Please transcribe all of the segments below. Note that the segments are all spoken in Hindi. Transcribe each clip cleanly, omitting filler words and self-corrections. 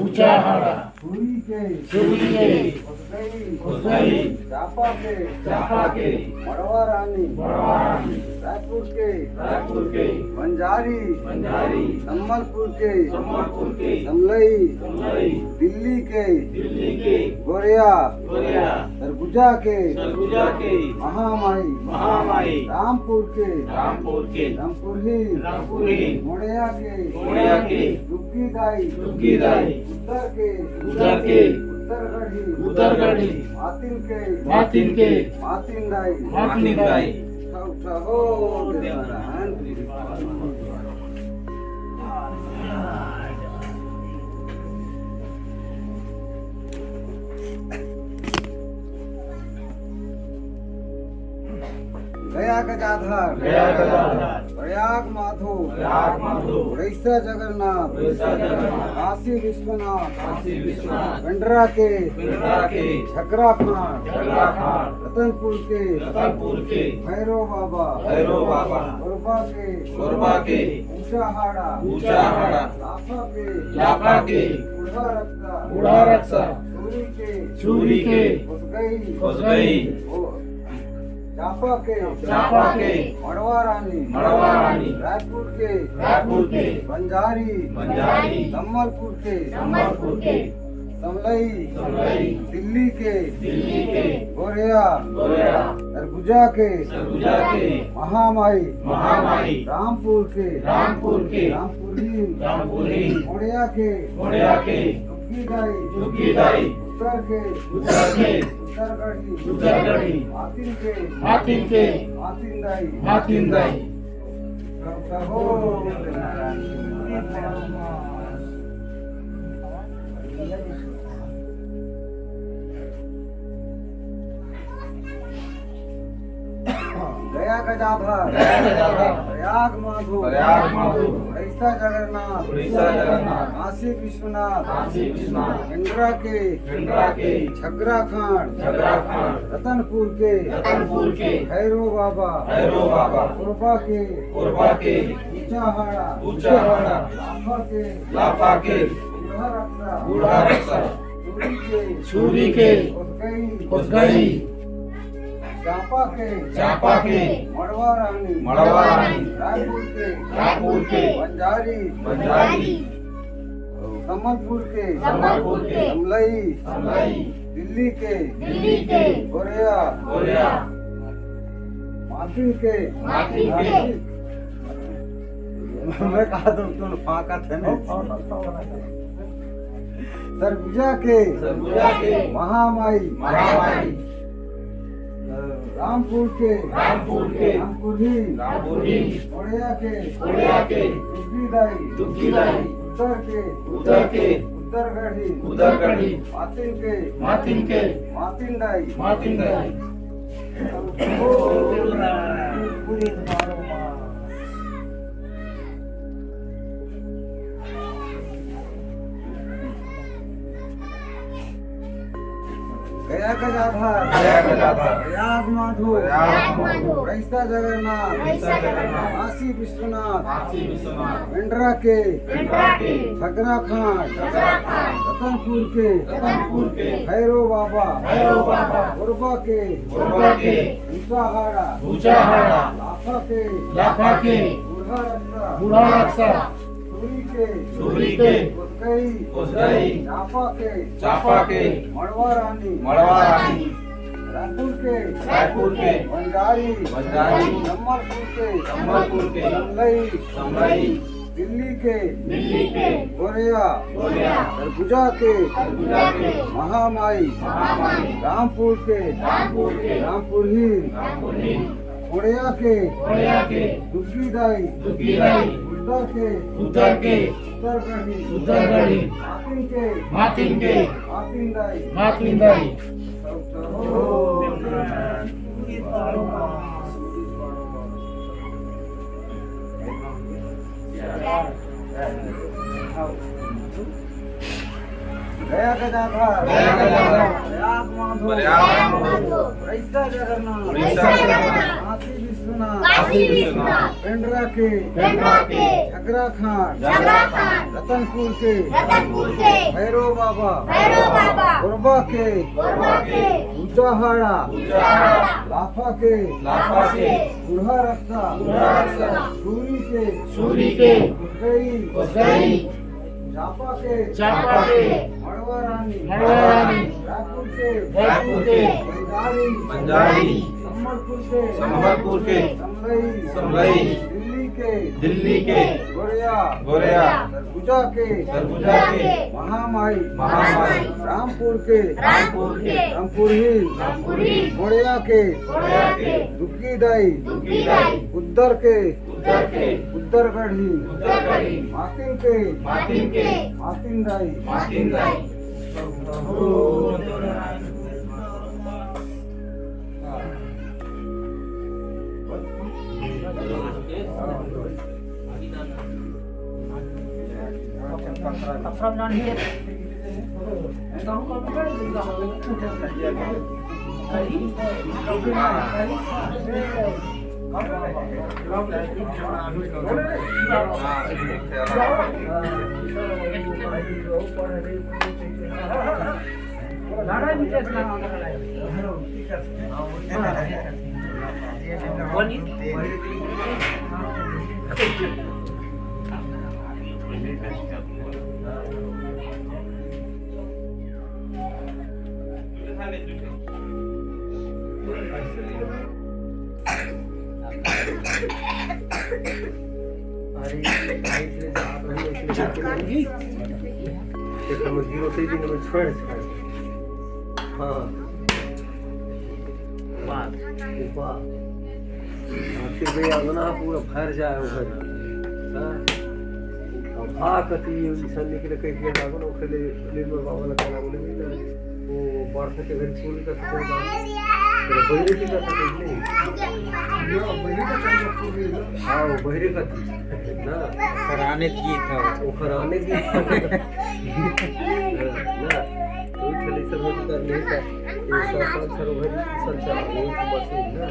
ऊंचा हाड़ा छुरी के उसगई चापा के मड़वा रानी रायपुर के बंजारी सम्मलपुर के समलई दिल्ली के गोरिया सरगुजा के महामाई रामपुर के रामपुरी मोड़िया के दुग्गी दाई उधर के उत्तरगढ़ी मातिन दाई हो गया गजाधर प्रयाग माधो उड़ीसा जगन्नाथ काशी विश्वनाथ पिंडरा के छकरा खान रतनपुर के भैरव बाबा गोरबा के ऊंचा हाड़ा लाफा के बूढ़ा रक्षा चूरी के उसगई चापा के मड़वा रानी रायपुर के बंजारी सम्मलपुर के समलई दिल्ली के गोरिया सरगुजा के महामाई रामपुर के रामपुरी मोड़िया के दुग्गी दाई उत्तर के उत्तरगढ़ी मातिन दाई हो गया गजाधर प्रयाग माधो उड़ीसा जगन्नाथ काशी विश्वनाथ पिंडरा के छकरा खान रतनपुर के भैरव बाबा गोरबा के ऊंचा हाड़ा लाफा के बूढ़ा रक्षा चूरी के उसगई चापा के मड़वा रानी रायपुर के बंजारी सम्मलपुर के समलई दिल्ली के गोरिया मातिन के मैं कहा तुम फाका थे ना सरगुजा के महामाई रामपुर के रामपुरी मोड़िया के दुग्गी दाई उत्तर के उत्तरगढ़ी मातिन दाई गया गजाधर प्रयाग माधो उड़ीसा जगन्नाथ काशी विश्वनाथ पिंडरा के छकरा खान रतनपुर के भैरव बाबा गोरबा के ऊंचा हाड़ा लाफा के बूढ़ा रक्षा चूरी के उसगई चापा के मड़वा रानी रायपुर के बंजारी सम्मलपुर के समलई दिल्ली के गोरिया सरगुजा के महामाई रामपुर के रामपुरी मोड़िया के दुग्गी दाई उत्तर के उत्तरगढ़ी मातिन दाई गया गजाधर प्रयाग माधो उड़ीसा जगन्नाथ काशी विश्वनाथ काशी विश्वनाथ पेंड्रा के झगड़ा खान रतनपुर के भैरव बाबा गोरबा के ऊंचाहाड़ा लाफा के बूढ़ा रक्षा सूरी के कुसगई चापा के मड़वा रानी रायपुर के बंजारी संबलपुर के समलई दिल्ली के गोरिया सरगुजा के महामाई रामपुर ही गोड़िया के दुग्गी दाई उद्दर के उद्दरगढ़ी मातिन दाई पूरा भर जाए भाकती निकले कहीं लागो ओखले निर्मल बाबा लगा बोले वो बढ़ के घर फूल का बहिरे की का नहीं हाँ बहिरे का ना कराने की था वो कराने की ना तो चले सब कर नहीं था ये सरकार सरोवर संचालन वो बस ना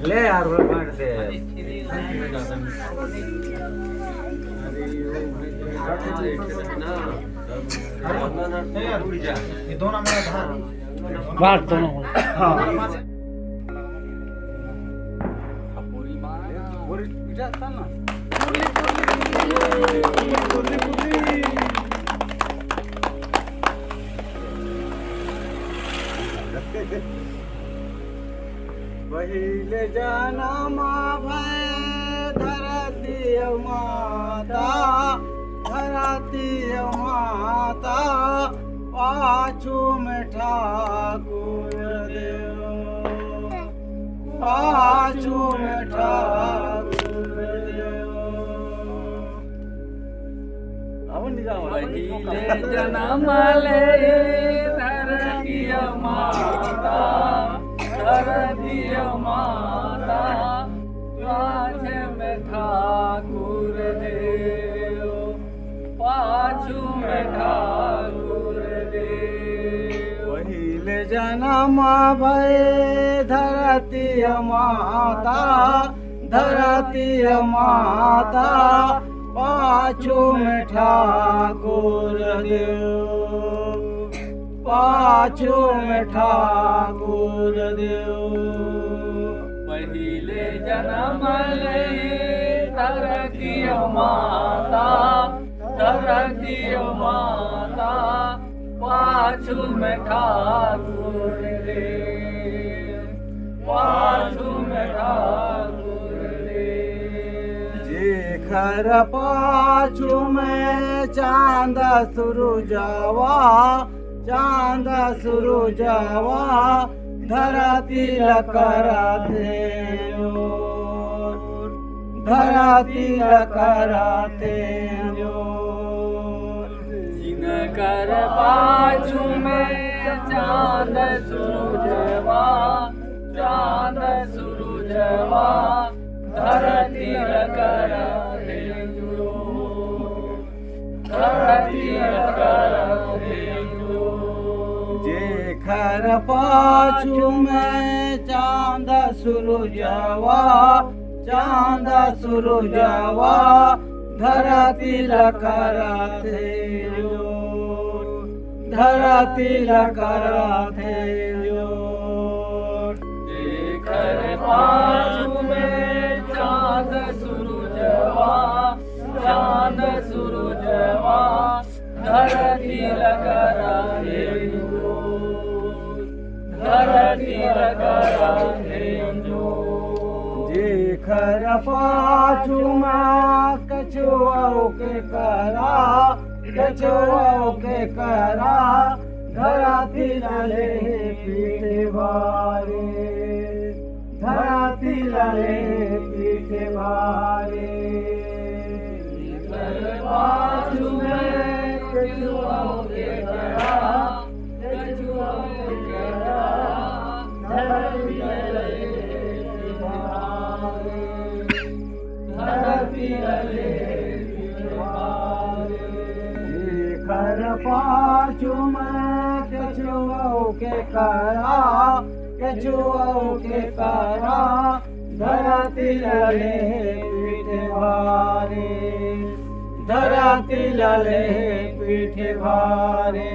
ले यार बांट दे ये दोनों मेरा धार बांट दोनों पूरी जाता ना पहिले जाना भय धरती माता धरती माता पाछू में ठाकुर देव पाछू में ठाकुर देव पहिले जन्म ले धरती माता धरती माता पाछ में ठाकुर देव पाछू में ठाकुर देव पहिले जन्म भय धरती माता धरती माता पाछू में ठाकुर देव पाछू में ठाकुर देव पहिले जन्म ले धरती माता धरती माता पाछू में ठाकुर देव पाछू में ठाकुर देव जेखर पाछू में चांद सूरजवा चांद सूरजवा धरती कराते धरती कराते जिनकर पाछू में चांद सूरजवा चांद सूरजवा धरती कराते धरती कराते जेखर पाछू में चांद सूरजवा चांद सूरजवा धरती कराते धरती कराते जेखर पाछू में चांद सूरजवा चांद सूरजवा धरती कराते धरती कराते जेखर पाछू में कछुआ के करा कछुआ के करा धरती लले पीठे भारे धरती लले पीठे भारे पाछू में कछुआ के करा कछुआ के करा धरती लले धरती लले जेखर पाछू में कछुआ के करा कछुओं के करा धरती लले पीठ भारे धरती लले पीठ भारे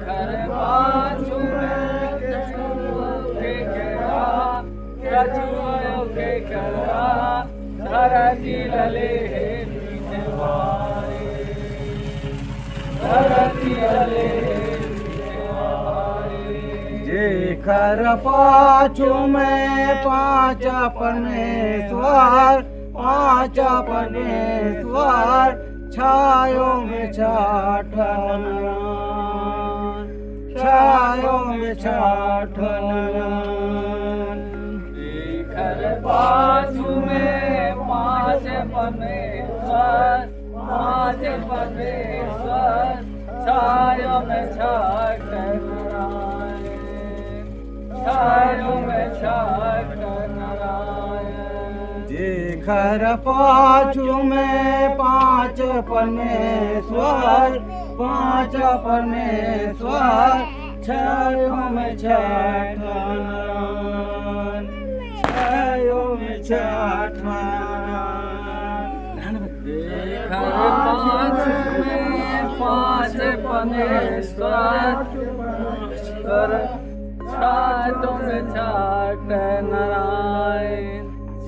घर पाछू में कछुओं के करा धरती लले पीठ भारे धरती लले जेकर पाछू में पांच परमेश्वर पांच परमेश्वर छायो में छाठ नारायण छायो में छाठ नारायण जेकर पाछू में पांच परमेश्वर पांच परमेश्वर छायो में छाठ नारायण छायो में छाठ नारायण जेकर पाछू में पांच परमेश्वर पांच परमेश्वर छायो में छाठ नारायण छायो में छाठ नारायण जेकर पाछू में पांच परमेश्वर छायो में छाठ नारायण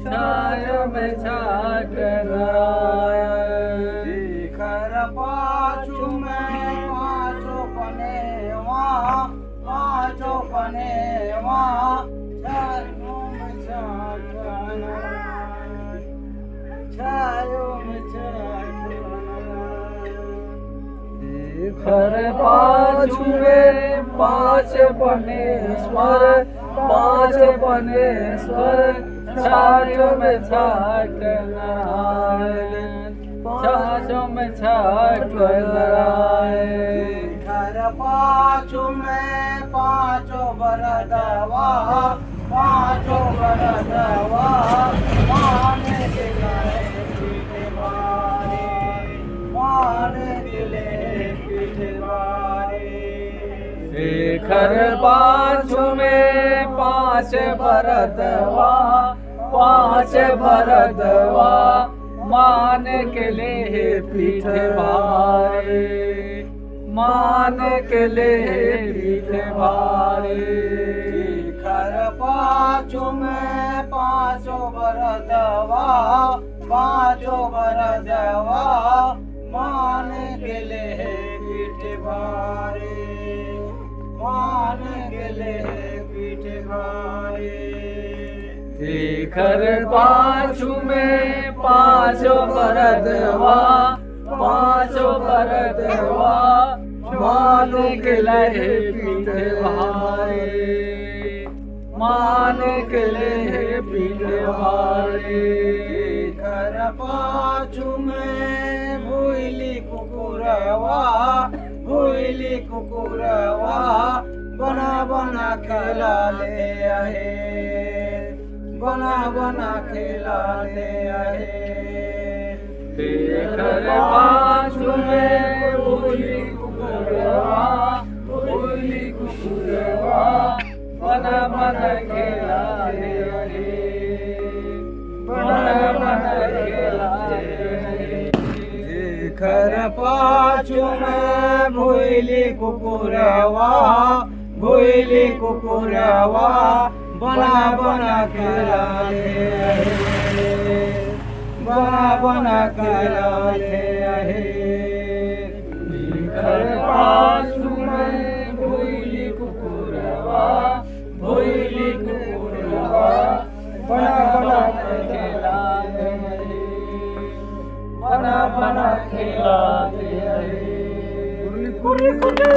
छायो में छाठ नारायण जेकर पाछू में पांचों पनेवा पांचों पनेवा छायो में छाठ नारायण छायो में छाठ जेकर पाछू में पांच परमेश्वर पांच परमेश्वर छायो में छाठ नारायण छायो में छाठ नारायण घर पाछू में पांचों बरदवा पांचों बरदवा माने दिलाए पीठ भारे माने दिले पीठ भारे जेकर पाछू में पांच भरदवा पांच भरदवा मान के ले पीठ भारे मान के ले पीठ भारे जेकर पाछू में पांचों भरदवा पांचों भरदवा मान के ले पीठ भारे मान गेले पीठ भारे जेकर पाछू में पांचों भरदवा पांचों भरदवा मान गेले पीठ भारे मान गेले पीठ भारे जेकर पाछू में भूली कुकुरवा भूली कुकुरवा बना बना खेला ले आए बना बना खेला ले आए जेकर पाछू में भूली कुकुरवा बना बना खेला ले आए बना बना खेला ले आए जेकर पाछू में भूली कुकुरवा बना बना खेला ले बना बना खेला ले जेकर पाछू में भूली कुकुरवा बना बना खेला ले बना बना खेला ले कुर्ली कुर्ली